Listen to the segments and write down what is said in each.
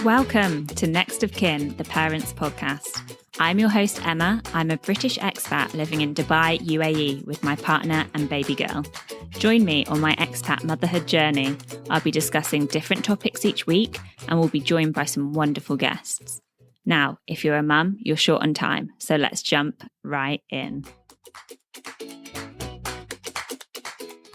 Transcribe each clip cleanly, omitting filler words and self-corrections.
Welcome to Next of Kin, the Parents Podcast. I'm your host, Emma. I'm a British expat living in Dubai, UAE, with my partner and baby girl. Join me on my expat motherhood journey. I'll be discussing different topics each week and we'll be joined by some wonderful guests. Now, if you're a mum, you're short on time, so let's jump right in.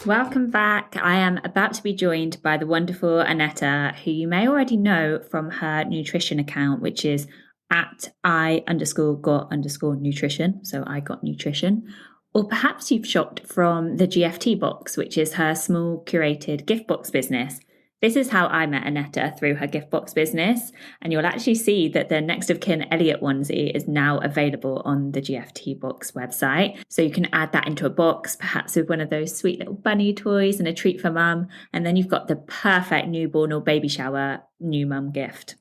Welcome back. I am about to be joined by the wonderful Aneta, who you may already know from her nutrition account, which is at I_got_nutrition. So I got nutrition. Or perhaps you've shopped from the GFT Box, which is her small curated gift box business. This is how I met Aneta, through her gift box business. And you'll actually see that the Next of Kin Elliot onesie is now available on the GFT Box website. So you can add that into a box, perhaps with one of those sweet little bunny toys and a treat for mum. And then you've got the perfect newborn or baby shower new mum gift.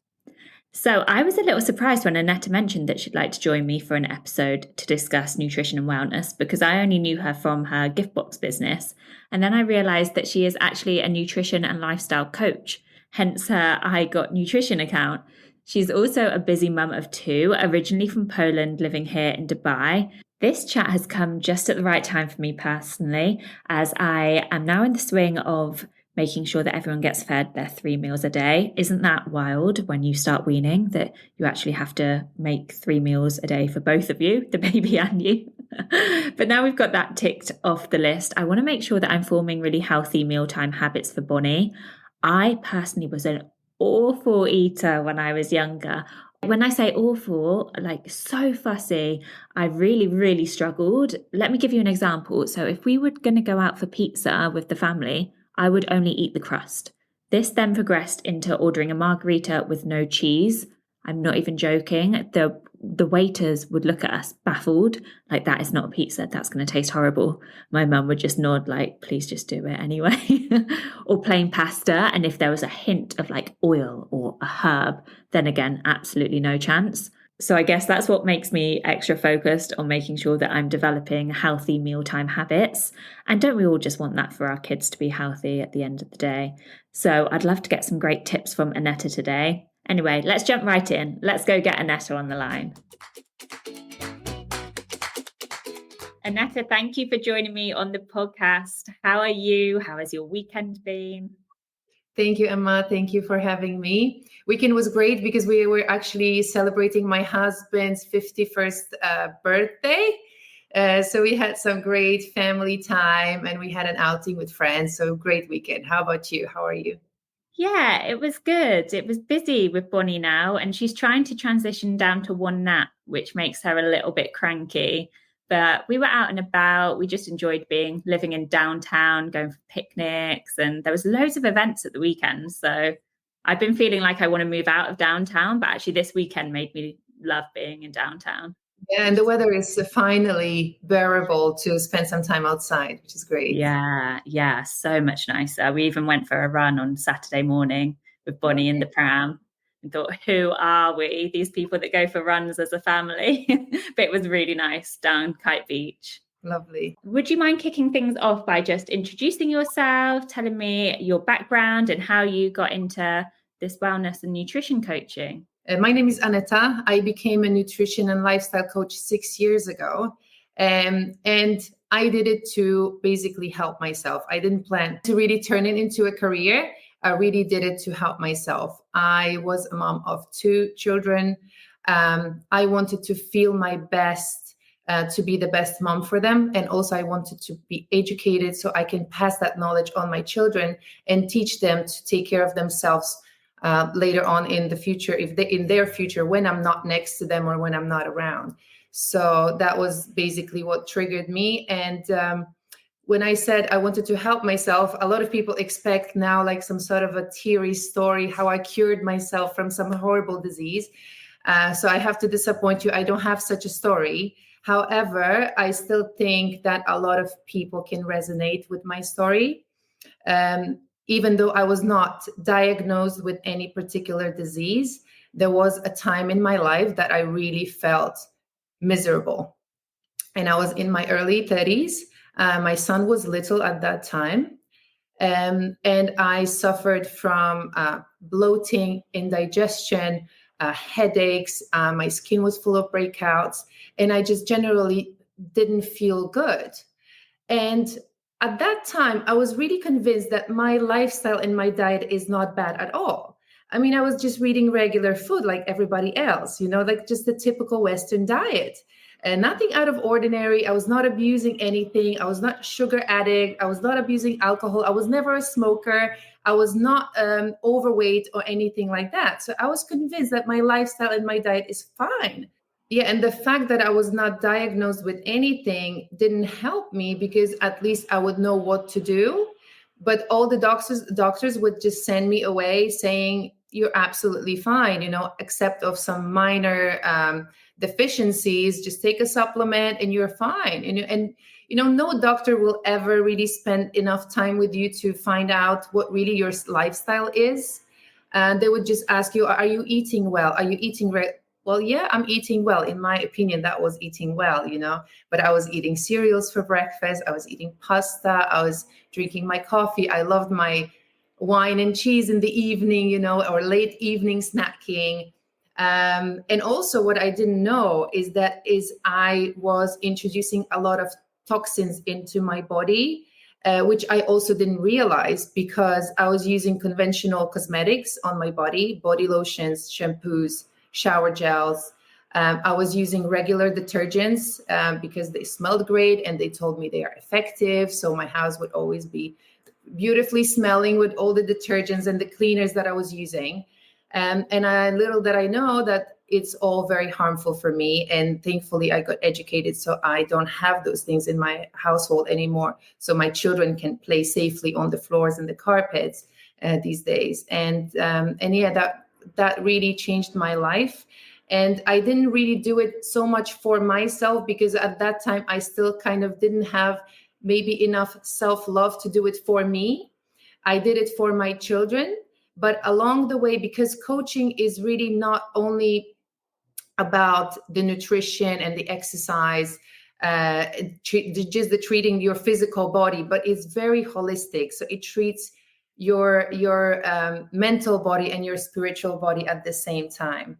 So I was a little surprised when Aneta mentioned that she'd like to join me for an episode to discuss nutrition and wellness, because I only knew her from her gift box business. And then I realised that she is actually a nutrition and lifestyle coach, hence her I Got Nutrition account. She's also a busy mum of two, originally from Poland, living here in Dubai. This chat has come just at the right time for me personally, as I am now in the swing of making sure that everyone gets fed their 3 meals a day. Isn't that wild when you start weaning, that you actually have to make 3 meals a day for both of you, the baby and you? But now we've got that ticked off the list, I want to make sure that I'm forming really healthy mealtime habits for Bonnie. I personally was an awful eater when I was younger. When I say awful, like so fussy, I really, really struggled. Let me give you an example. So if we were going to go out for pizza with the family, I would only eat the crust. This then progressed into ordering a margarita with no cheese. I'm not even joking. The waiters would look at us baffled, like, that is not a pizza, that's going to taste horrible. My mum would just nod like, please just do it anyway. Or plain pasta, and if there was a hint of like oil or a herb, then again, absolutely no chance. So I guess that's what makes me extra focused on making sure that I'm developing healthy mealtime habits. And don't we all just want that for our kids to be healthy at the end of the day? So I'd love to get some great tips from Aneta today. Anyway, let's jump right in. Let's go get Aneta on the line. Aneta, thank you for joining me on the podcast. How are you? How has your weekend been? Thank you, Emma. Thank you for having me. Weekend was great because we were actually celebrating my husband's 51st birthday. So we had some great family time and we had an outing with friends. So great weekend. How about you? How are you? Yeah, it was good. It was busy with Bonnie now, and she's trying to transition down to one nap, which makes her a little bit cranky. But we were out and about. We just enjoyed living in downtown, going for picnics, and there was loads of events at the weekend. So I've been feeling like I want to move out of downtown, but actually this weekend made me love being in downtown. Yeah, and the weather is finally bearable to spend some time outside, which is great. Yeah, so much nicer. We even went for a run on Saturday morning with Bonnie in the pram and thought, who are we? These people that go for runs as a family. But it was really nice down Kite Beach. Lovely. Would you mind kicking things off by just introducing yourself, telling me your background and how you got into this wellness and nutrition coaching? My name is Aneta. I became a nutrition and lifestyle coach 6 years ago. And I did it to basically help myself. I didn't plan to really turn it into a career. I really did it to help myself. I was a mom of 2 children. I wanted to feel my best, to be the best mom for them. And also I wanted to be educated so I can pass that knowledge on my children and teach them to take care of themselves later on in the future, in their future, when I'm not next to them or when I'm not around. So that was basically what triggered me. And when I said I wanted to help myself, a lot of people expect now like some sort of a teary story, how I cured myself from some horrible disease. So I have to disappoint you. I don't have such a story. However, I still think that a lot of people can resonate with my story. Even though I was not diagnosed with any particular disease, there was a time in my life that I really felt miserable. And I was in my early 30s. My son was little at that time. And I suffered from bloating, indigestion, headaches. My skin was full of breakouts, and I just generally didn't feel good. And at that time, I was really convinced that my lifestyle and my diet is not bad at all. I mean, I was just eating regular food like everybody else, like just the typical Western diet. And nothing out of ordinary. I was not abusing anything. I was not sugar addict. I was not abusing alcohol. I was never a smoker. I was not overweight or anything like that. So I was convinced that my lifestyle and my diet is fine. Yeah, and the fact that I was not diagnosed with anything didn't help me, because at least I would know what to do. But all the doctors would just send me away saying, you're absolutely fine, except of some minor deficiencies. Just take a supplement and you're fine. And no doctor will ever really spend enough time with you to find out what really your lifestyle is. They would just ask you, are you eating well? Are you eating well, yeah, I'm eating well. In my opinion, that was eating well, but I was eating cereals for breakfast. I was eating pasta. I was drinking my coffee. I loved my wine and cheese in the evening, or late evening snacking. And also what I didn't know is I was introducing a lot of toxins into my body, which I also didn't realize, because I was using conventional cosmetics on my body lotions, shampoos, shower gels. I was using regular detergents because they smelled great and they told me they are effective. So my house would always be beautifully smelling with all the detergents and the cleaners that I was using. And little did I know that it's all very harmful for me. And thankfully, I got educated, so I don't have those things in my household anymore. So my children can play safely on the floors and the carpets these days. And yeah, that really changed my life. And I didn't really do it so much for myself, because at that time I still kind of didn't have maybe enough self-love to do it for me. I did it for my children. But along the way, because coaching is really not only about the nutrition and the exercise, just the treating your physical body, but it's very holistic. So it treats your mental body and your spiritual body at the same time.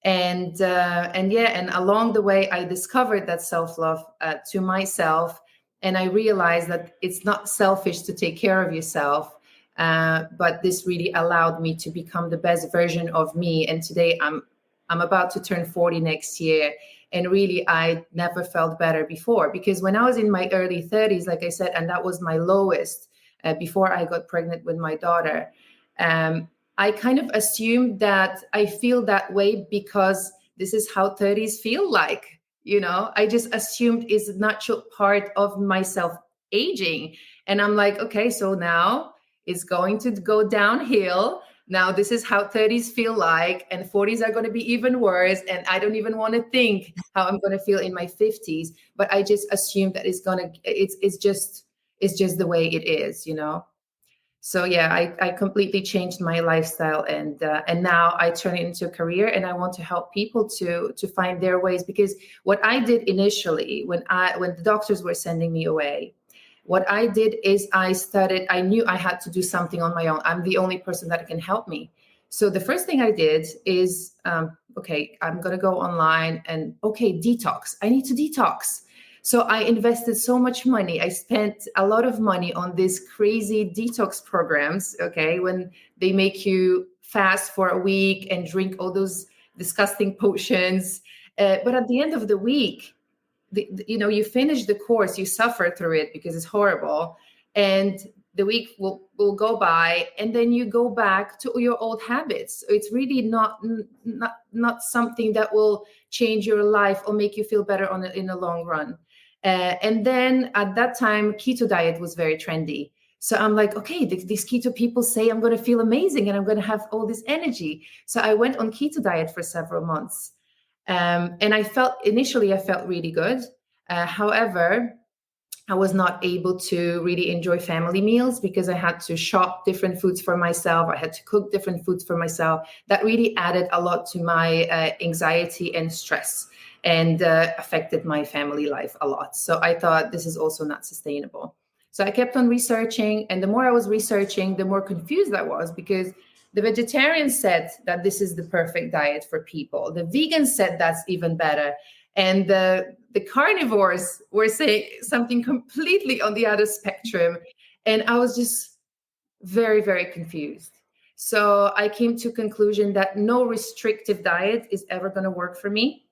And along the way, I discovered that self-love to myself, and I realized that it's not selfish to take care of yourself, but this really allowed me to become the best version of me. And today I'm about to turn 40 next year, and really I never felt better before, because when I was in my early 30s, like I said, and that was my lowest before I got pregnant with my daughter, I kind of assumed that I feel that way because this is how 30s feel like. I just assumed it's a natural part of myself aging. And I'm like, okay, so now it's going to go downhill. Now this is how 30s feel like, and 40s are going to be even worse. And I don't even want to think how I'm going to feel in my 50s. But I just assumed that it's just the way it is, So yeah, I completely changed my lifestyle, and now I turn it into a career, and I want to help people to find their ways. Because what I did initially, when the doctors were sending me away, what I did is I knew I had to do something on my own. I'm the only person that can help me. So the first thing I did is, okay, I'm going to go online and, okay, detox. I need to detox. So I invested so much money. I spent a lot of money on these crazy detox programs, okay, when they make you fast for a week and drink all those disgusting potions. But at the end of the week, you finish the course, you suffer through it because it's horrible. And the week will go by, and then you go back to your old habits. So it's really not something that will change your life or make you feel better in the long run. And then at that time, keto diet was very trendy. So I'm like, okay, these keto people say I'm going to feel amazing and I'm going to have all this energy. So I went on keto diet for several months. And initially I felt really good. However, I was not able to really enjoy family meals because I had to shop different foods for myself. I had to cook different foods for myself. That really added a lot to my anxiety and stress, and affected my family life a lot. So I thought this is also not sustainable. So I kept on researching, and the more I was researching, the more confused I was, because the vegetarians said that this is the perfect diet for people. The vegans said that's even better. And the carnivores were saying something completely on the other spectrum. And I was just very, very confused. So I came to a conclusion that no restrictive diet is ever going to work for me.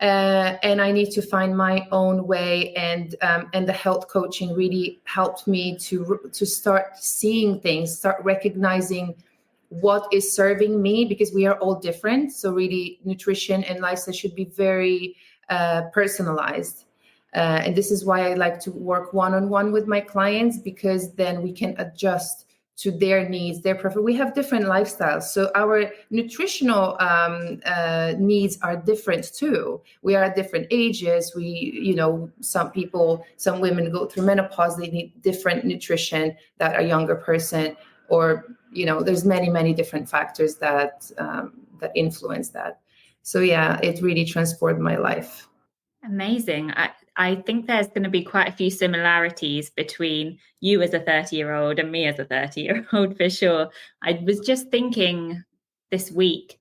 And I need to find my own way. And the health coaching really helped me to start seeing things, start recognizing what is serving me, because we are all different. So really, nutrition and lifestyle should be very personalized. And this is why I like to work one-on-one with my clients, because then we can adjust to their needs, their preference. We have different lifestyles, so our nutritional needs are different too. We are at different ages. Some women go through menopause. They need different nutrition that a younger person, or there's many different factors that influence that. So yeah, it really transformed my life. Amazing. I think there's going to be quite a few similarities between you as a 30-year-old and me as a 30-year-old for sure. I was just thinking this week,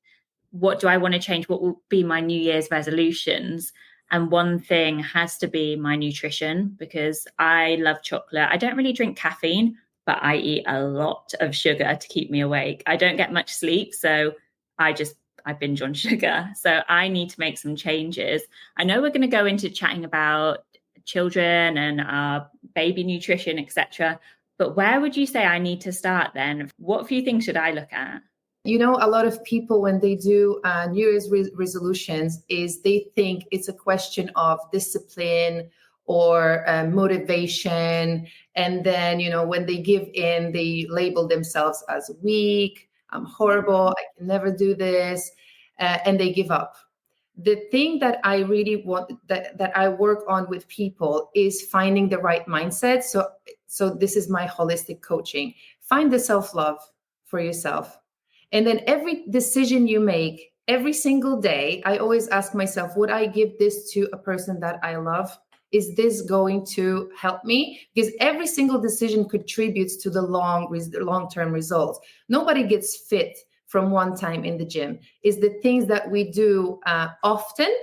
what do I want to change? What will be my New Year's resolutions? And one thing has to be my nutrition, because I love chocolate. I don't really drink caffeine, but I eat a lot of sugar to keep me awake. I don't get much sleep, so I binge on sugar. So I need to make some changes. I know we're going to go into chatting about children and baby nutrition, etc. But where would you say I need to start then? What few things should I look at? A lot of people, when they do New Year's resolutions, is they think it's a question of discipline or motivation. And then, when they give in, they label themselves as weak. I'm horrible. I can never do this. And they give up. The thing that I really want, that I work on with people, is finding the right mindset. So this is my holistic coaching. Find the self-love for yourself. And then every decision you make, every single day, I always ask myself, would I give this to a person that I love? Is this going to help me? Because every single decision contributes to the long-term results. Nobody gets fit from one time in the gym. It's the things that we do often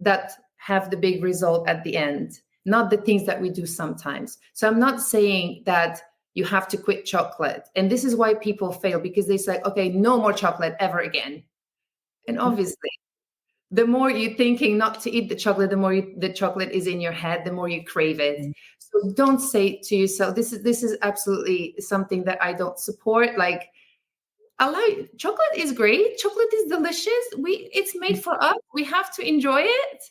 that have the big result at the end, not the things that we do sometimes. So I'm not saying that you have to quit chocolate. And this is why people fail, because they say, okay, no more chocolate ever again. And obviously, the more you're thinking not to eat the chocolate, the more the chocolate is in your head, the more you crave it. So don't say to yourself, this is absolutely something that I don't support. Like, chocolate is great. Chocolate is delicious. It's made for us. We have to enjoy it.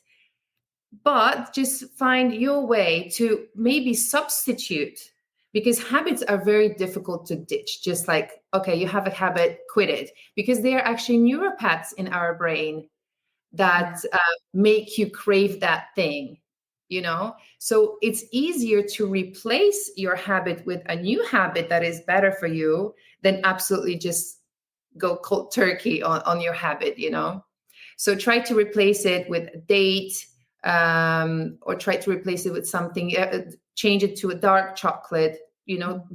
But just find your way to maybe substitute, because habits are very difficult to ditch. Just like, okay, you have a habit, quit it, because they are actually neuropaths in our brain that make you crave that thing, So it's easier to replace your habit with a new habit that is better for you than absolutely just go cold turkey on your habit, So try to replace it with a date, or try to replace it with something, change it to a dark chocolate,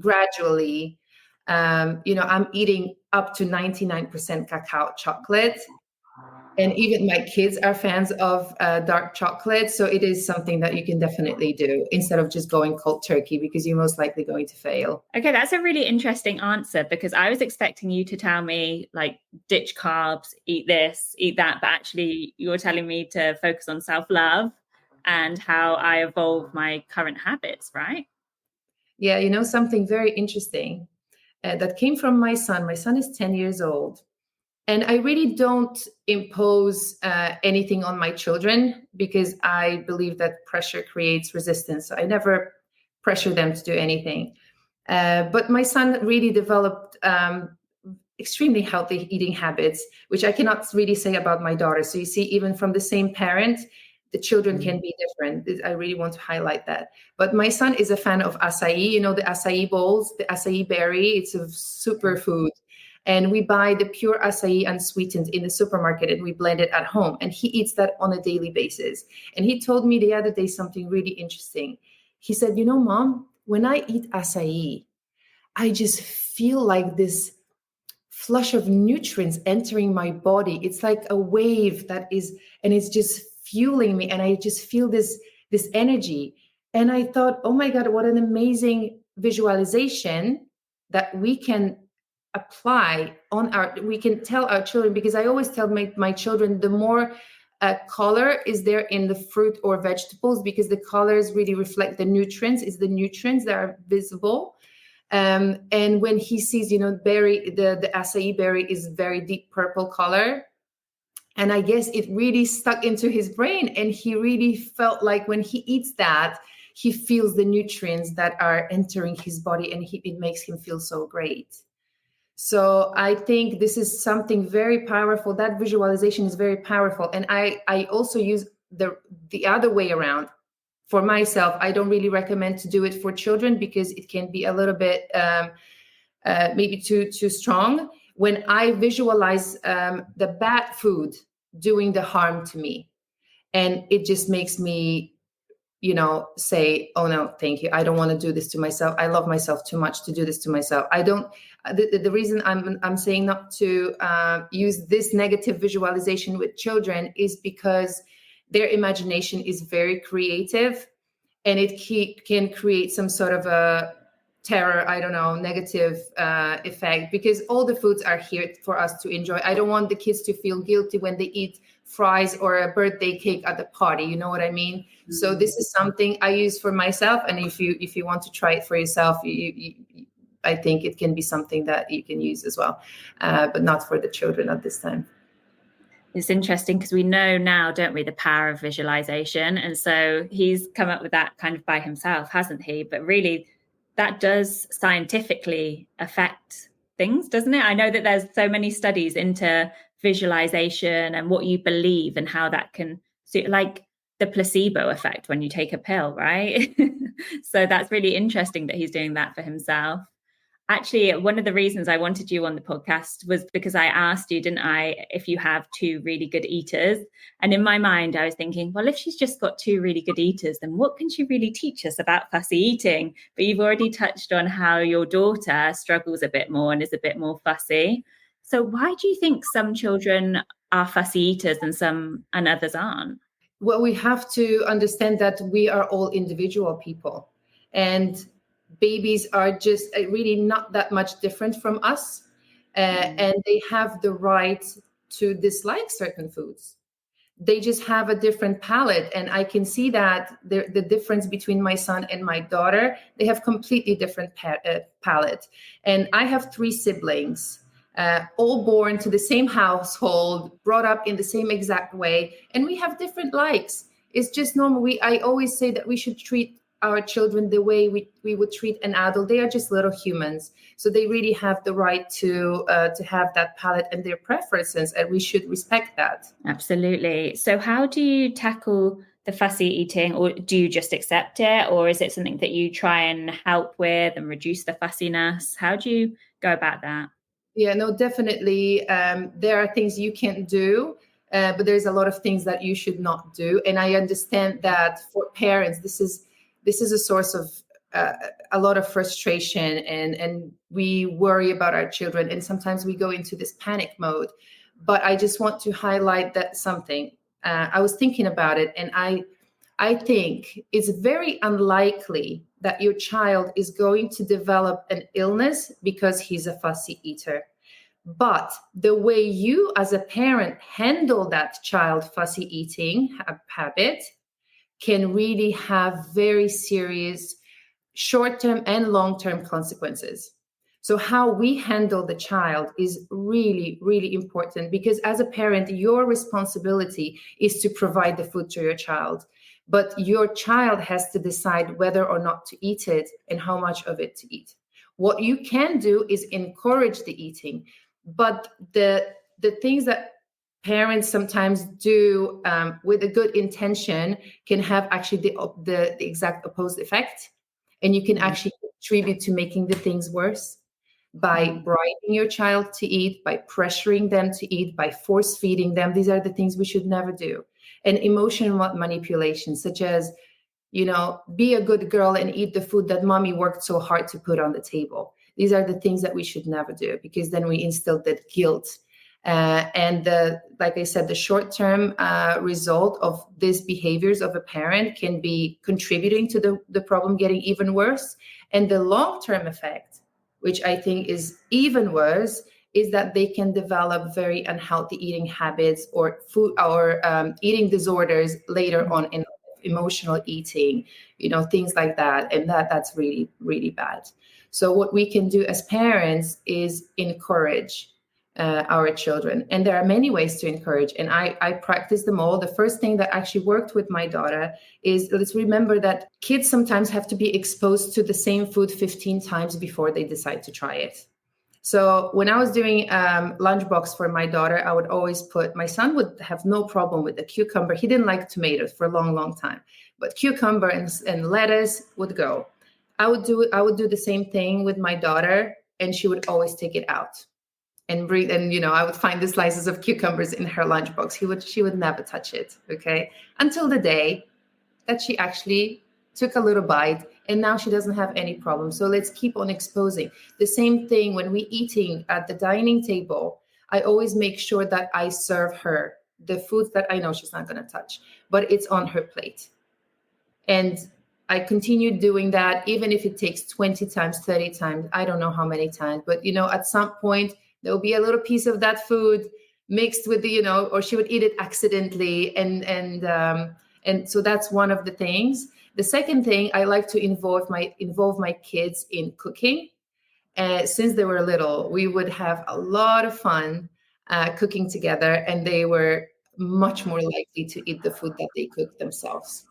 gradually. I'm eating up to 99% cacao chocolate. And even my kids are fans of dark chocolate. So it is something that you can definitely do instead of just going cold turkey, because you're most likely going to fail. Okay, that's a really interesting answer, because I was expecting you to tell me like ditch carbs, eat this, eat that. But actually you're telling me to focus on self-love and how I evolve my current habits, right? Yeah, something very interesting that came from my son. My son is 10 years old. And I really don't impose anything on my children, because I believe that pressure creates resistance. So I never pressure them to do anything. But my son really developed extremely healthy eating habits, which I cannot really say about my daughter. So you see, even from the same parent, the children can be different. I really want to highlight that. But my son is a fan of acai, the acai bowls, the acai berry. It's a superfood. And we buy the pure acai unsweetened in the supermarket, and we blend it at home. And he eats that on a daily basis. And he told me the other day something really interesting. He said, Mom, when I eat acai, I just feel like this flush of nutrients entering my body. It's like a wave that is, and it's just fueling me. And I just feel this energy. And I thought, oh my God, what an amazing visualization that we can apply on we can tell our children, because I always tell my children, the more color is there in the fruit or vegetables, because the colors really reflect the nutrients. It's the nutrients that are visible. And when he sees, berry, the acai berry is very deep purple color. And I guess it really stuck into his brain. And he really felt like when he eats that, he feels the nutrients that are entering his body, and it makes him feel so great. So I think this is something very powerful. That visualization is very powerful. And I also use the other way around. For myself, I don't really recommend to do it for children, because it can be a little bit maybe too strong. When I visualize the bad food doing the harm to me, and it just makes me, say, oh no, thank you. I don't want to do this to myself. I love myself too much to do this to myself. I don't. The reason I'm saying not to use this negative visualization with children is because their imagination is very creative, and it can create some sort of a terror, I don't know, negative effect, because all the foods are here for us to enjoy. I don't want the kids to feel guilty when they eat fries or a birthday cake at the party. You know what I mean? Mm-hmm. So this is something I use for myself. And if you want to try it for yourself, I think it can be something that you can use as well, but not for the children at this time. It's interesting because we know now, don't we, the power of visualization. And so he's come up with that kind of by himself, hasn't he? But really, that does scientifically affect things, doesn't it? I know that there's so many studies into visualization and what you believe and how that can suit, like the placebo effect when you take a pill, right? So that's really interesting that he's doing that for himself. Actually, one of the reasons I wanted you on the podcast was because I asked you, didn't I, if you have two really good eaters? And in my mind, I was thinking, well, if she's just got two really good eaters, then what can she really teach us about fussy eating? But you've already touched on how your daughter struggles a bit more and is a bit more fussy. So why do you think some children are fussy eaters and others aren't? Well, we have to understand that we are all individual people. And babies are just really not that much different from us, and they have the right to dislike certain foods. They just have a different palate, and I can see that the difference between my son and my daughter. They have completely different palate. And I have 3 siblings, all born to the same household, brought up in the same exact way, and we have different likes. It's just normal. I always say that we should treat our children the way we would treat an adult. They are just little humans, so they really have the right to have that palate and their preferences, and we should respect that. Absolutely. So how do you tackle the fussy eating, or do you just accept it, or is it something that you try and help with and reduce the fussiness? How do you go about that? Yeah, no, definitely. There are things you can do, but there's a lot of things that you should not do. And I understand that for parents, this is a source of a lot of frustration, and we worry about our children, and sometimes we go into this panic mode. But I just want to highlight that something. I was thinking about it, and I think it's very unlikely that your child is going to develop an illness because he's a fussy eater. But the way you as a parent handle that child fussy eating habit can really have very serious short-term and long-term consequences. So how we handle the child is really, really important, because as a parent, your responsibility is to provide the food to your child. But your child has to decide whether or not to eat it and how much of it to eat. What you can do is encourage the eating. But the things that parents sometimes do with a good intention can have actually the exact opposite effect. And you can actually contribute to making the things worse by bribing your child to eat, by pressuring them to eat, by force feeding them. These are the things we should never do. And emotional manipulation, such as be a good girl and eat the food that mommy worked so hard to put on the table. These are the things that we should never do, because then we instill that guilt. Like I said, the short-term result of these behaviors of a parent can be contributing to the problem getting even worse. And the long-term effect, which I think is even worse, is that they can develop very unhealthy eating habits or food or eating disorders later on in emotional eating, things like that. And that's really, really bad. So what we can do as parents is encourage our children. And there are many ways to encourage. And I practice them all. The first thing that actually worked with my daughter is, let's remember that kids sometimes have to be exposed to the same food 15 times before they decide to try it. So when I was doing lunchbox for my daughter, I would always my son would have no problem with the cucumber. He didn't like tomatoes for a long, long time, but cucumber and lettuce would go. I would do the same thing with my daughter, and she would always take it out and breathe. And, I would find the slices of cucumbers in her lunchbox. She would never touch it. Okay. Until the day that she actually took a little bite, and now she doesn't have any problem. So let's keep on exposing. The same thing when we eating at the dining table, I always make sure that I serve her the foods that I know she's not going to touch, but it's on her plate. And I continue doing that, even if it takes 20 times, 30 times, I don't know how many times, but, at some point there'll be a little piece of that food mixed with the, or she would eat it accidentally. And so that's one of the things. The second thing, I like to involve my kids in cooking. Since they were little, we would have a lot of fun cooking together, and they were much more likely to eat the food that they cook themselves.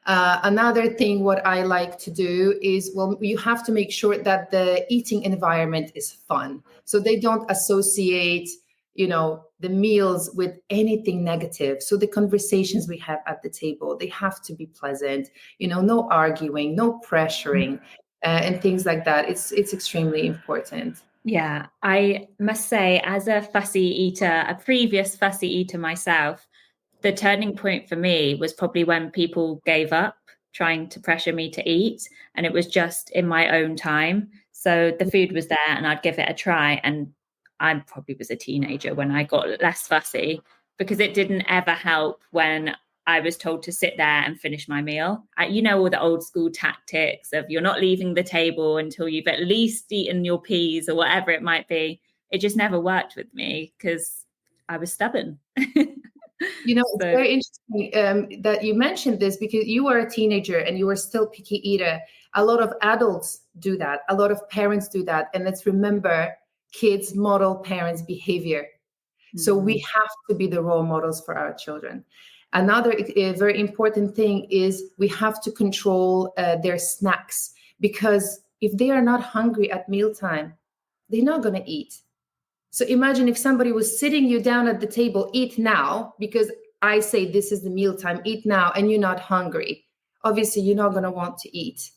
Another thing, what I like to do is, you have to make sure that the eating environment is fun. So they don't associate, the meals with anything negative. So the conversations we have at the table, they have to be pleasant, no arguing, no pressuring, and things like that. It's extremely important. Yeah, I must say, as a previous fussy eater myself, the turning point for me was probably when people gave up trying to pressure me to eat, and it was just in my own time. So the food was there and I'd give it a try. And I probably was a teenager when I got less fussy, because it didn't ever help when I was told to sit there and finish my meal. All the old school tactics of, you're not leaving the table until you've at least eaten your peas or whatever it might be. It just never worked with me because I was stubborn. It's very interesting that you mentioned this, because you were a teenager and you were still picky eater. A lot of adults do that. A lot of parents do that. And let's remember, kids model parents' behavior. Mm-hmm. So we have to be the role models for our children. Another very important thing is we have to control their snacks, because if they are not hungry at mealtime, they're not going to eat. So imagine if somebody was sitting you down at the table, eat now, because I say this is the mealtime, eat now, and you're not hungry. Obviously, you're not going to want to eat.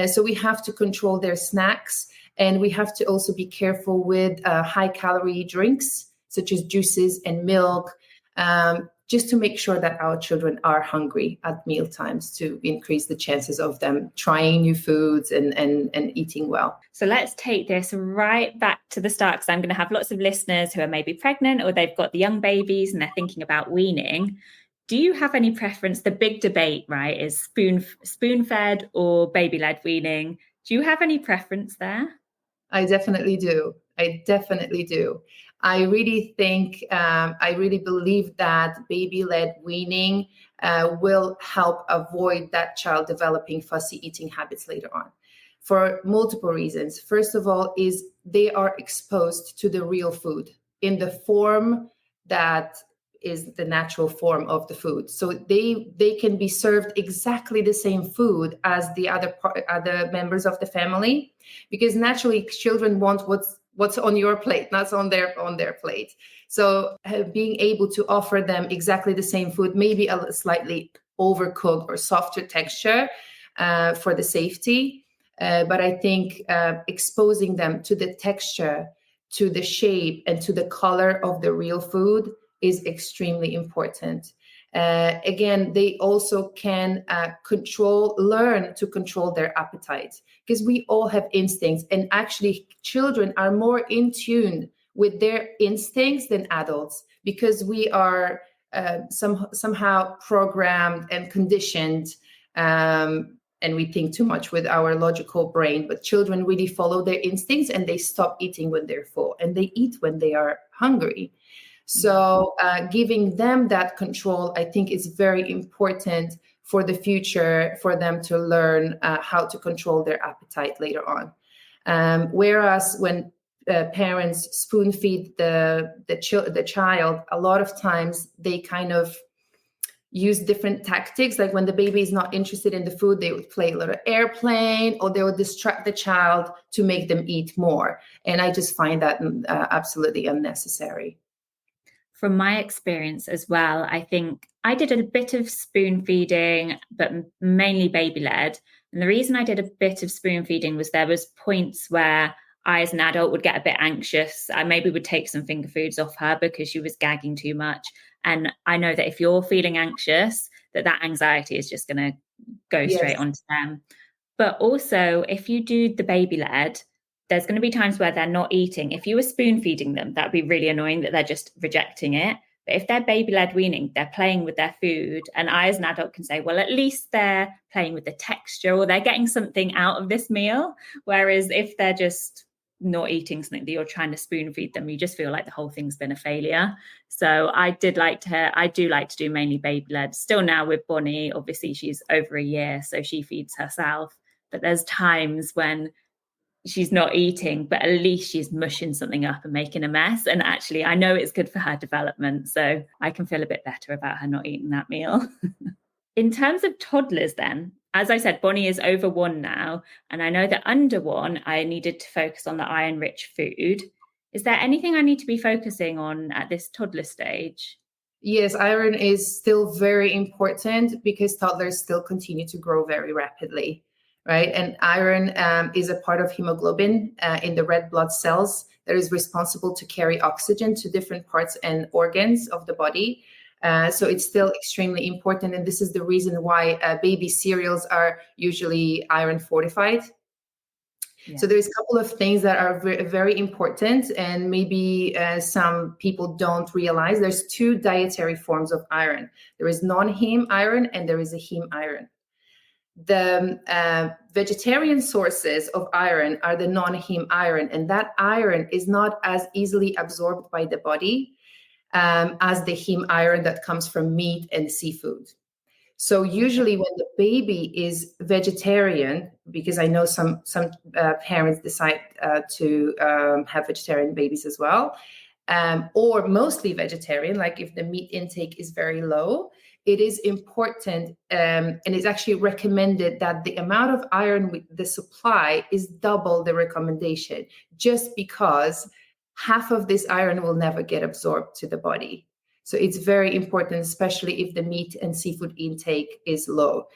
So we have to control their snacks, and we have to also be careful with high-calorie drinks, such as juices and milk, just to make sure that our children are hungry at meal times, to increase the chances of them trying new foods and eating well. So let's take this right back to the start, because I'm going to have lots of listeners who are maybe pregnant, or they've got the young babies and they're thinking about weaning. Do you have any preference? The big debate, right, is spoon-fed or baby-led weaning. Do you have any preference there? I definitely do. I really think, I really believe that baby-led weaning will help avoid that child developing fussy eating habits later on, for multiple reasons. First of all, is they are exposed to the real food in the form that is the natural form of the food. So they can be served exactly the same food as the other members of the family, because naturally children want what's on your plate, not on their plate. So being able to offer them exactly the same food, maybe a slightly overcooked or softer texture for the safety. But I think exposing them to the texture, to the shape, and to the color of the real food is extremely important. Again, they also can learn to control their appetite, because we all have instincts, and actually children are more in tune with their instincts than adults, because we are somehow programmed and conditioned, and we think too much with our logical brain. But children really follow their instincts, and they stop eating when they're full, and they eat when they are hungry. So giving them that control, I think, is very important for the future, for them to learn how to control their appetite later on. Whereas when parents spoon feed the child, a lot of times they kind of use different tactics. Like when the baby is not interested in the food, they would play a little airplane, or they would distract the child to make them eat more. And I just find that absolutely unnecessary. From my experience as well, I think I did a bit of spoon feeding, but mainly baby led. And the reason I did a bit of spoon feeding was there was points where I, as an adult, would get a bit anxious. I maybe would take some finger foods off her because she was gagging too much. And I know that if you're feeling anxious, that anxiety is just going to go straight onto them. But also, if you do the baby led, there's going to be times where they're not eating. If you were spoon feeding them, that'd be really annoying that they're just rejecting it. But if they're baby-led weaning, they're playing with their food. And I, as an adult, can say, well, at least they're playing with the texture, or they're getting something out of this meal. Whereas if they're just not eating something that you're trying to spoon feed them, you just feel like the whole thing's been a failure. So I do like to do mainly baby-led. Still now with Bonnie, obviously she's over a year, so she feeds herself. But there's times when she's not eating, but at least she's mushing something up and making a mess. And actually, I know it's good for her development. So I can feel a bit better about her not eating that meal. In terms of toddlers then, as I said, Bonnie is over 1 now. And I know that under 1, I needed to focus on the iron-rich food. Is there anything I need to be focusing on at this toddler stage? Yes, iron is still very important because toddlers still continue to grow very rapidly. Right. And iron is a part of hemoglobin in the red blood cells that is responsible to carry oxygen to different parts and organs of the body. So it's still extremely important. And this is the reason why baby cereals are usually iron fortified. Yeah. So there's a couple of things that are very important, and maybe some people don't realize. There's 2 dietary forms of iron. There is non-heme iron and there is a heme iron. The vegetarian sources of iron are the non-heme iron, and that iron is not as easily absorbed by the body as the heme iron that comes from meat and seafood. So usually when the baby is vegetarian, because I know some parents decide to have vegetarian babies as well, or mostly vegetarian, like if the meat intake is very low, it is important and it's actually recommended that the amount of iron with the supply is double the recommendation, just because half of this iron will never get absorbed to the body. So it's very important, especially if the meat and seafood intake is low.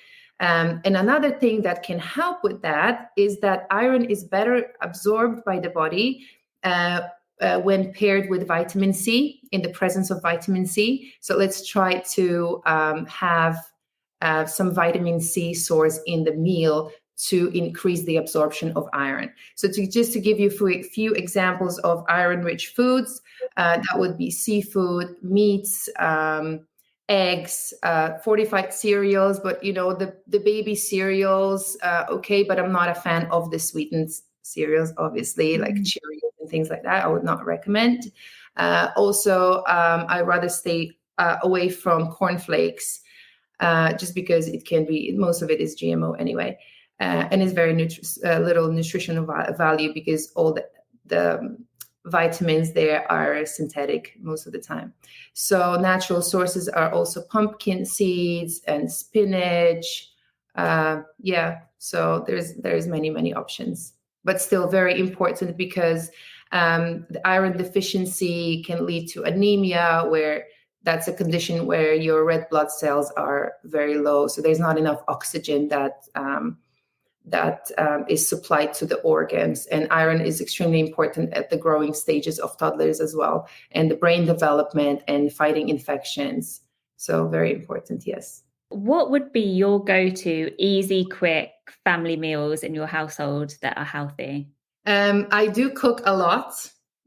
And another thing that can help with that is that iron is better absorbed by the body when paired with vitamin C, in the presence of vitamin C. So let's try to have some vitamin C source in the meal to increase the absorption of iron. So just to give you a few examples of iron-rich foods, that would be seafood, meats, eggs, fortified cereals, but the baby cereals, okay, but I'm not a fan of the sweetened cereals, obviously, like Cheerios and things like that. I would not recommend. Also, I rather stay away from cornflakes, just because it can be, most of it is GMO anyway, and it's very little nutritional value, because all the vitamins there are synthetic most of the time. So natural sources are also pumpkin seeds and spinach. So there's many options, but still very important, because the iron deficiency can lead to anemia, where that's a condition where your red blood cells are very low. So there's not enough oxygen that is supplied to the organs. And iron is extremely important at the growing stages of toddlers as well, and the brain development and fighting infections. So very important, yes. What would be your go-to easy, quick family meals in your household that are healthy? I do cook a lot.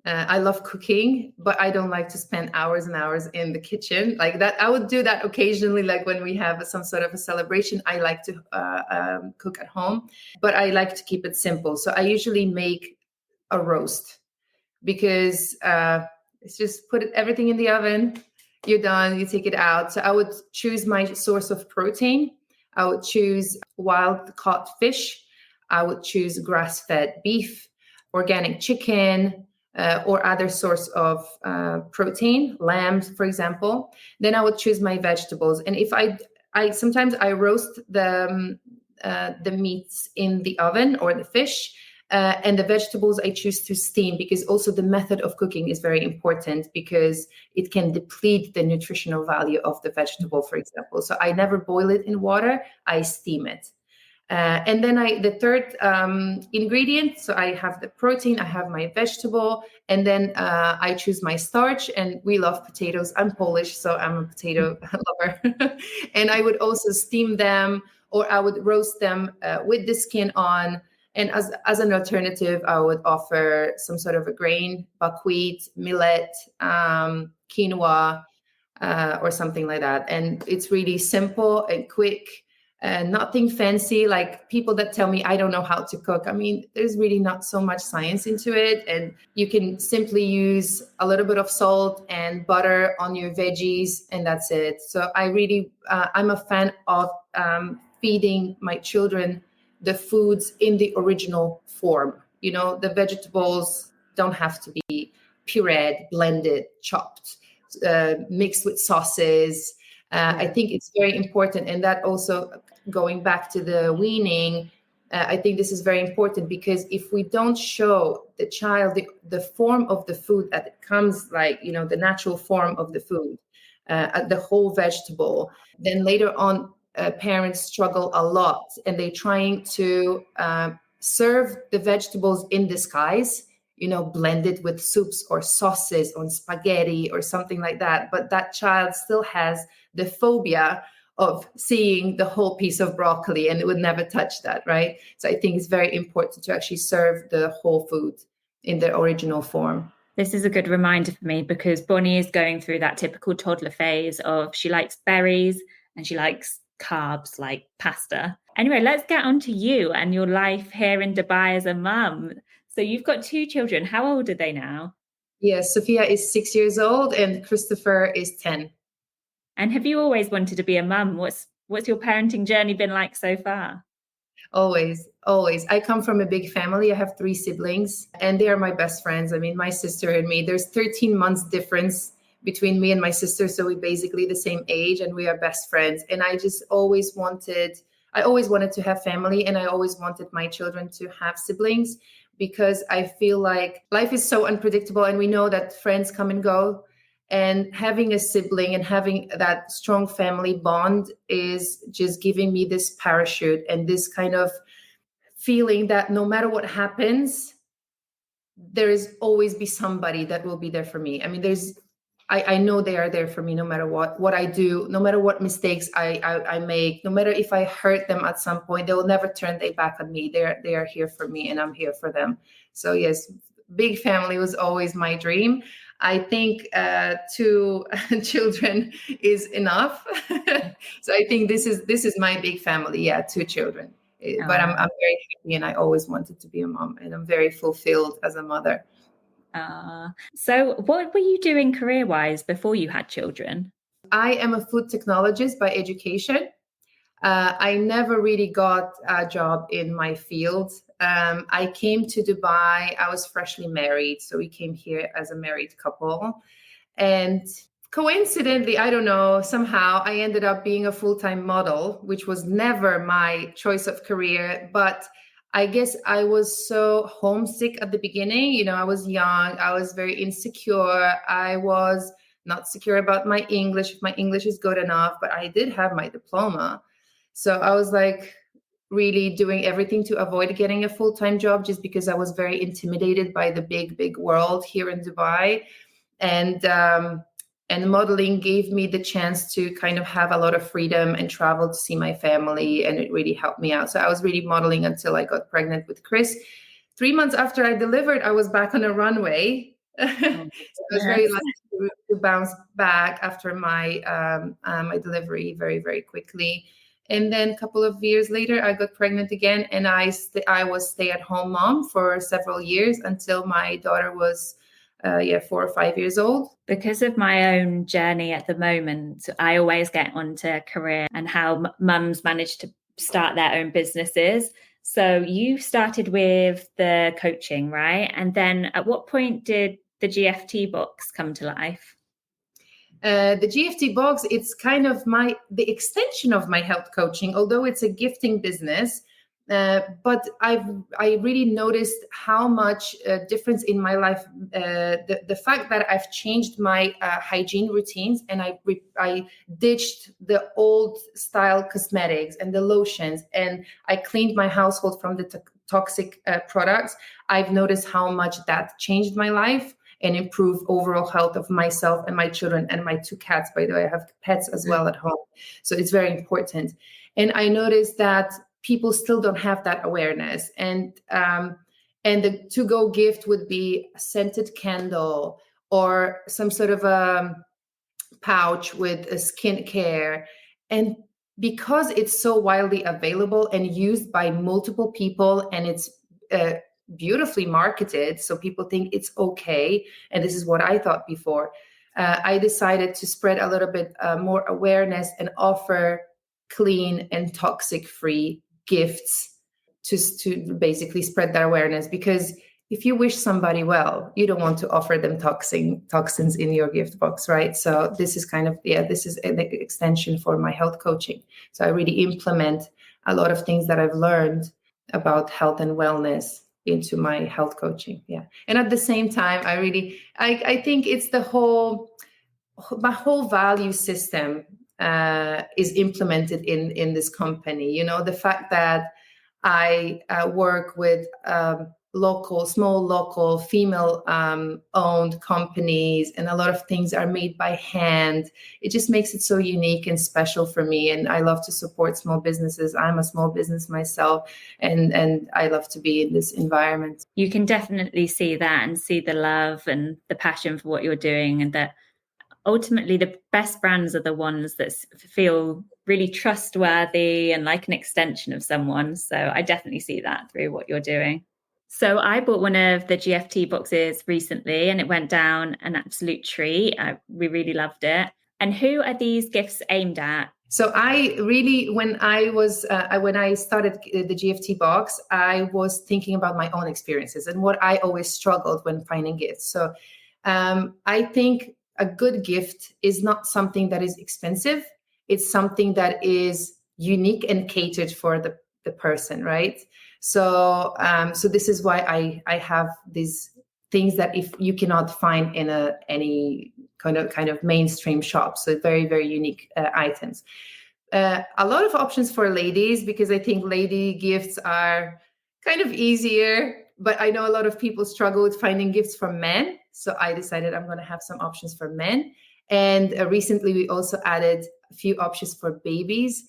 I love cooking, but I don't like to spend hours and hours in the kitchen like that. I would do that occasionally, like when we have some sort of a celebration. I like to cook at home, but I like to keep it simple. So I usually make a roast because it's just put everything in the oven. You're done. You take it out. So I would choose my source of protein. I would choose wild caught fish. I would choose grass-fed beef, organic chicken, or other source of protein, lamb, for example. Then I would choose my vegetables. And if I sometimes I roast the meats in the oven or the fish. And the vegetables I choose to steam, because also the method of cooking is very important, because it can deplete the nutritional value of the vegetable, for example. So I never boil it in water, I steam it. And then the third ingredient, so I have the protein, I have my vegetable, and then I choose my starch. And we love potatoes. I'm Polish, so I'm a potato lover. And I would also steam them, or I would roast them with the skin on. And as an alternative, I would offer some sort of a grain, buckwheat, millet, quinoa, or something like that. And it's really simple and quick, and nothing fancy. Like people that tell me I don't know how to cook, I mean, there's really not so much science into it. And you can simply use a little bit of salt and butter on your veggies, and that's it. So I'm a fan of feeding my children the foods in the original form. The vegetables don't have to be pureed, blended, chopped, mixed with sauces. I think it's very important. And that also, going back to the weaning, I think this is very important, because if we don't show the child the form of the food that it comes, like, the natural form of the food, the whole vegetable, then later on, parents struggle a lot, and they're trying to serve the vegetables in disguise, blended with soups or sauces on spaghetti or something like that. But that child still has the phobia of seeing the whole piece of broccoli, and it would never touch that, right? So I think it's very important to actually serve the whole food in their original form. This is a good reminder for me, because Bonnie is going through that typical toddler phase of she likes berries and she likes carbs like pasta. Anyway, let's get on to you and your life here in Dubai as a mum. So you've got 2 children. How old are they now? Yes, Sophia is 6 years old and Christopher is 10. And have you always wanted to be a mum? What's your parenting journey been like so far? Always. I come from a big family. I have 3 siblings, and they are my best friends. I mean, my sister and me, there's 13 months difference between me and my sister. So we're basically the same age, and we are best friends. And I always wanted to have family, and I always wanted my children to have siblings, because I feel like life is so unpredictable, and we know that friends come and go. And having a sibling and having that strong family bond is just giving me this parachute and this kind of feeling that no matter what happens, there is always be somebody that will be there for me. I mean, I know they are there for me no matter what I do, no matter what mistakes I make, no matter if I hurt them at some point, they will never turn their back on me. They are here for me, and I'm here for them. So yes, big family was always my dream. I think 2 children is enough. So I think this is my big family. Yeah, 2 children. But I'm very happy, and I always wanted to be a mom, and I'm very fulfilled as a mother. So what were you doing career-wise before you had children? I am a food technologist by education. I never really got a job in my field. I came to Dubai. I was freshly married. So we came here as a married couple. And coincidentally, I don't know, somehow I ended up being a full-time model, which was never my choice of career. But I guess I was so homesick at the beginning. I was young. I was very insecure. I was not secure about my English, if my English is good enough. But I did have my diploma. So I was like really doing everything to avoid getting a full-time job, just because I was very intimidated by the big world here in Dubai. And And modeling gave me the chance to kind of have a lot of freedom and travel to see my family. And it really helped me out. So I was really modeling until I got pregnant with Chris. 3 months after I delivered, I was back on a runway. So I was very lucky to bounce back after my my delivery very, very quickly. And then a couple of years later, I got pregnant again. And I was stay-at-home mom for several years until my daughter was 4 or 5 years old. Because of my own journey at the moment, I always get onto career and how mums manage to start their own businesses. So you started with the coaching, right? And then at what point did the GFT box come to life? The GFT box, it's kind of the extension of my health coaching, although it's a gifting business. But I really noticed how much difference in my life, the fact that I've changed my hygiene routines, and I ditched the old style cosmetics and the lotions, and I cleaned my household from the toxic products. I've noticed how much that changed my life and improve overall health of myself and my children and my 2 cats. By the way, I have pets as well at home. So it's very important. And I noticed that people still don't have that awareness. And the to-go gift would be a scented candle or some sort of a pouch with a skincare. And because it's so widely available and used by multiple people, and it's beautifully marketed, so people think it's okay, and this is what I thought before, I decided to spread a little bit more awareness and offer clean and toxic free gifts to basically spread that awareness. Because if you wish somebody well, you don't want to offer them toxins in your gift box, right? So this is this is an extension for my health coaching. So I really implement a lot of things that I've learned about health and wellness into my health coaching. Yeah. And at the same time, I think it's my whole value system is implemented in this company. You know, the fact that I work with small local female owned companies, and a lot of things are made by hand. It just makes it so unique and special for me. And I love to support small businesses. I'm a small business myself, and I love to be in this environment. You can definitely see that and see the love and the passion for what you're doing, and that ultimately the best brands are the ones that feel really trustworthy and like an extension of someone. So I definitely see that through what you're doing. So I bought one of the GFT boxes recently, and it went down an absolute treat. We really loved it. And who are these gifts aimed at? So when I started the GFT box, I was thinking about my own experiences and what I always struggled when finding gifts. So I think a good gift is not something that is expensive. It's something that is unique and catered for the person, right? So this is why I have these things that if you cannot find in any kind of mainstream shop. So very, very unique items. A lot of options for ladies, because I think lady gifts are kind of easier, but I know a lot of people struggle with finding gifts for men. So I decided I'm going to have some options for men. And recently we also added a few options for babies,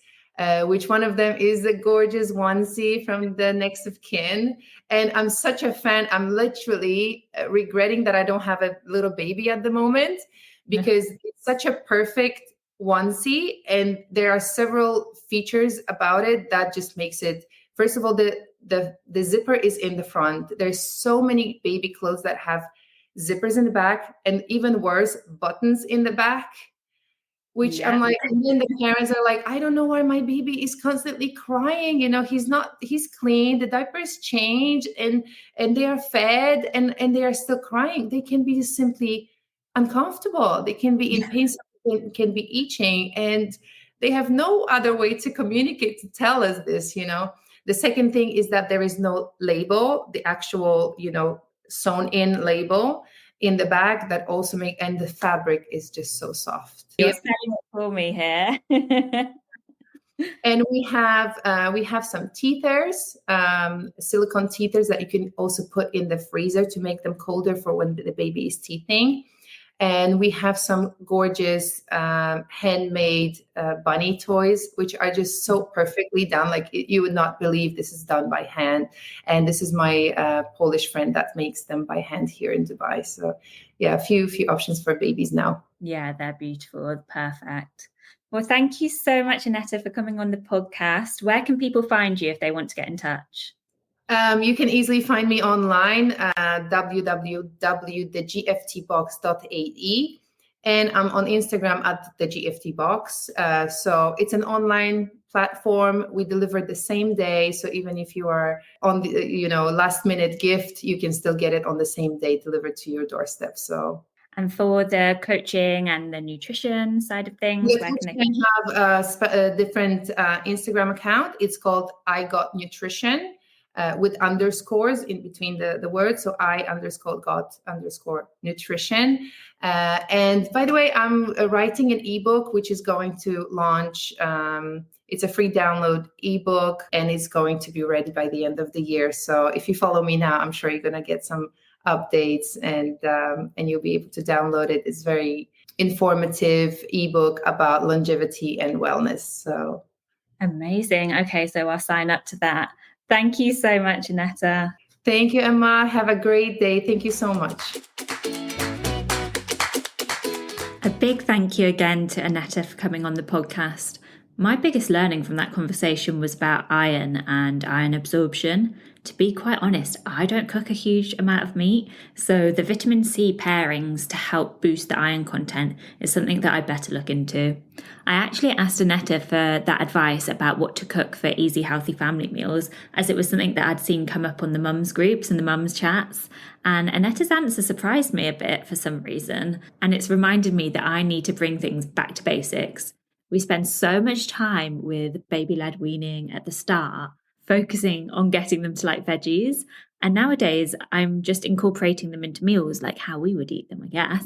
which one of them is the gorgeous onesie from the next of kin. And I'm such a fan. I'm literally regretting that I don't have a little baby at the moment, because it's such a perfect onesie. And there are several features about it that just makes it, first of all, the zipper is in the front. There's so many baby clothes that have zippers in the back, and even worse, buttons in the back, which I'm like, and then the parents are like, I don't know why my baby is constantly crying. You know, he's clean, the diapers change, and they are fed, and they are still crying. They can be simply uncomfortable. They can be in pain, can be itching, and they have no other way to communicate, to tell us this, you know. The second thing is that there is no label, the actual, you know, sewn in label in the bag that also and the fabric is just so soft. You're selling it for me here. And we have some teethers, silicone teethers that you can also put in the freezer to make them colder for when the baby is teething. And we have some gorgeous handmade bunny toys, which are just so perfectly done. Like you would not believe this is done by hand. And this is my Polish friend that makes them by hand here in Dubai. So yeah, a few options for babies now. Yeah, they're beautiful. Perfect. Well, thank you so much, Aneta, for coming on the podcast. Where can people find you if they want to get in touch? You can easily find me online, www.thegftbox.ae. And I'm on Instagram at the GFT Box. So it's an online platform. We deliver the same day. So even if you are on the last minute gift, you can still get it on the same day delivered to your doorstep. So. And for the coaching and the nutrition side of things, where can they have a different Instagram account? It's called I Got Nutrition. With underscores in between the words. So I_got_nutrition. And by the way, I'm writing an ebook, which is going to launch. It's a free download ebook, and it's going to be ready by the end of the year. So if you follow me now, I'm sure you're going to get some updates, and you'll be able to download it. It's very informative ebook about longevity and wellness. So amazing. Okay, so I'll sign up to that. Thank you so much, Aneta. Thank you, Emma. Have a great day. Thank you so much. A big thank you again to Aneta for coming on the podcast. My biggest learning from that conversation was about iron and iron absorption. To be quite honest, I don't cook a huge amount of meat, so the vitamin C pairings to help boost the iron content is something that I better look into. I actually asked Aneta for that advice about what to cook for easy, healthy family meals, as it was something that I'd seen come up on the mums groups and the mums chats. And Aneta's answer surprised me a bit for some reason, and it's reminded me that I need to bring things back to basics. We spend so much time with baby-led weaning at the start, focusing on getting them to like veggies. And nowadays, I'm just incorporating them into meals like how we would eat them, I guess.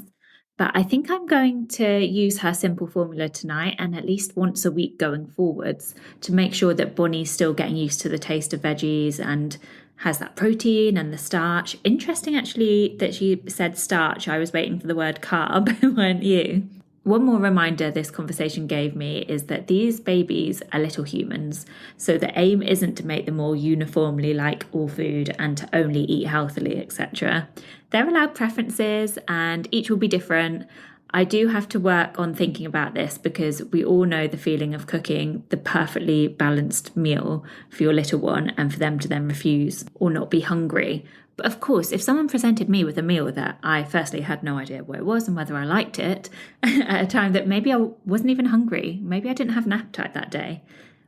But I think I'm going to use her simple formula tonight and at least once a week going forwards to make sure that Bonnie's still getting used to the taste of veggies and has that protein and the starch. Interesting, actually, that she said starch. I was waiting for the word carb, weren't you? One more reminder this conversation gave me is that these babies are little humans, so the aim isn't to make them all uniformly like all food and to only eat healthily, etc. They're allowed preferences and each will be different. I do have to work on thinking about this because we all know the feeling of cooking the perfectly balanced meal for your little one and for them to then refuse or not be hungry. But of course, if someone presented me with a meal that I firstly had no idea what it was and whether I liked it, at a time that maybe I wasn't even hungry, maybe I didn't have an appetite that day,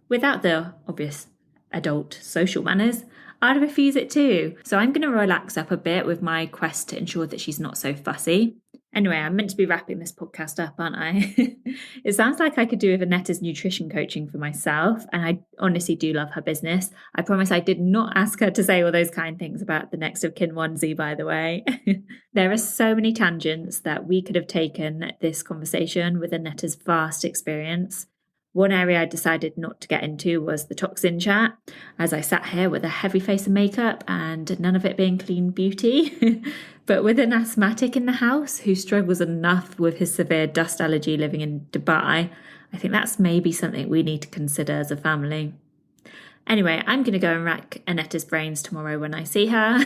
without the obvious adult social manners, I'd refuse it too. So I'm going to relax up a bit with my quest to ensure that she's not so fussy. Anyway, I'm meant to be wrapping this podcast up, aren't I? It sounds like I could do with Aneta's nutrition coaching for myself, and I honestly do love her business. I promise I did not ask her to say all those kind things about the next of kin onesie, by the way. There are so many tangents that we could have taken this conversation with Aneta's vast experience. One area I decided not to get into was the toxin chat, as I sat here with a heavy face of makeup and none of it being clean beauty. But with an asthmatic in the house who struggles enough with his severe dust allergy living in Dubai, I think that's maybe something we need to consider as a family. Anyway, I'm going to go and rack Aneta's brains tomorrow when I see her.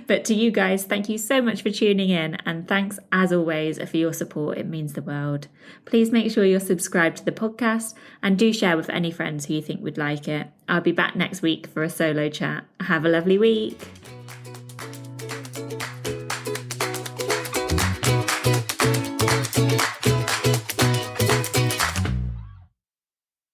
But to you guys, thank you so much for tuning in. And thanks, as always, for your support. It means the world. Please make sure you're subscribed to the podcast and do share with any friends who you think would like it. I'll be back next week for a solo chat. Have a lovely week.